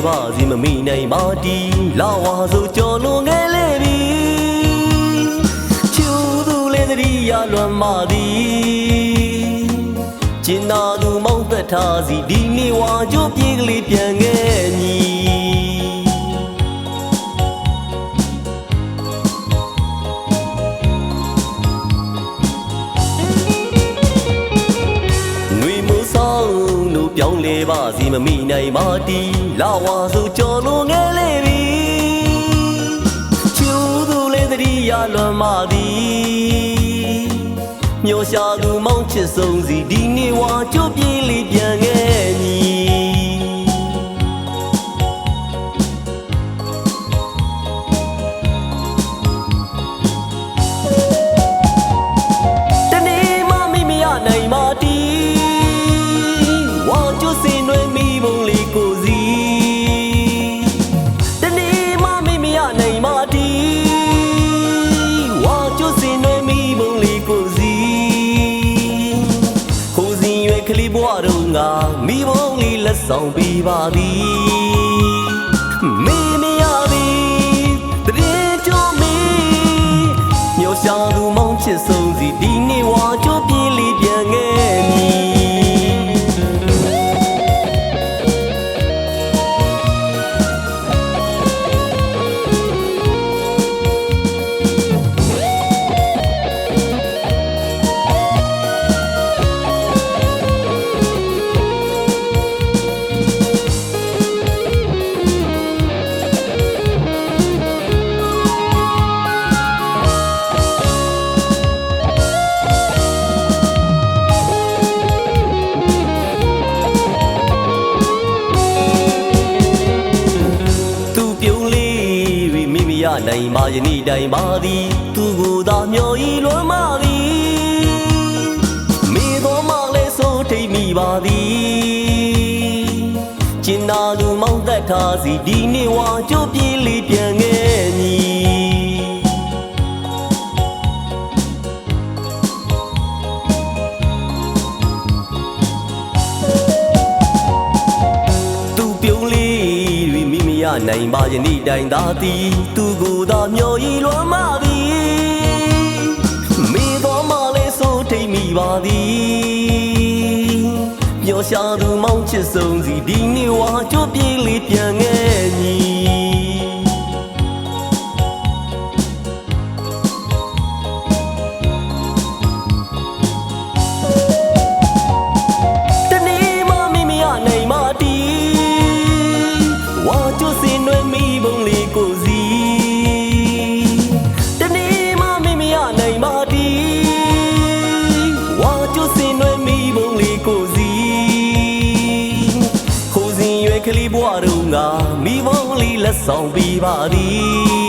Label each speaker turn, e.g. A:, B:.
A: ပါစီမမိနိုင်ပါတီလာဝါဆိုကြော်လွန်ခဲ့လေပြီချူသူလေးတည်းရလွန်မာသည်ကျင်နာသူမောင်းသက်ထားစီဒီနေ့ဝါကြိုးပြေးကလေးပြန်ခဲ့ညီပြောင်းလဲပါစီမမိနိုင်ပါတီလာဝါဆိုကြော်လွန်ခဲ့လေပြီချူသူလေးတည်းရလွန်မာသည်မျောရှာသူမောင်းချစ်ဆုံးစီဒီနေ့ဝါကြိုးပြေးလေးပြန်ခဲ့ညီတနေ့မှမိမရနိုင်ပါတီကလေးဘွားတို့ငါမိဘုံလေးလက်ဆောင်ပေးပါသည်မေမရသည်တရင်ကြိုးမီမျောရှာသူမောင်းချစ်ဆုံးစီဒီနေ့ဝါကြိုးပြေးလေးပြန်ခဲ့မည်နိုင်ပါယနေ့တိုင်ပါသည်သူကိုယ်သာမျော်ဤလွမ်းမသည်မိတော်မလည်းစိုးထိတ်မိပါသည်ကျင်နာလူမောင်းသက်ထားစီဒီနေ့ဝါကြိုးပြေးလေးပြန်ခဲ့မည်သူပြုံးလေးတွေမိမရနိုင်ပါယနေ့တိုင်သာသည်သူကိုယ်သာမျော်ဤလွမ်းမသည်မိတော်မလည်းစိုးထိတ်မိပါသည်ပျော်ရှာသူမောင်းချစ်ဆုံးစီဒီနေ့ဝါကြိုးပြေးလေးပြန်ခဲ့မည်တနေ့မှမိမရနိုင်ပါတီဝါကြိုးစင်နွယ်မိဘုံလေးကိုစီတနေ့မှမိမရနိုင်ပါတီဝါကြိုးစင်နွယ်မိဘုံလေးကိုစီခိုးစဉ်ရွယ်ကလေးဘွားတို့ငါမိဘုံလေးလက်ဆောင်ပေးပါသည်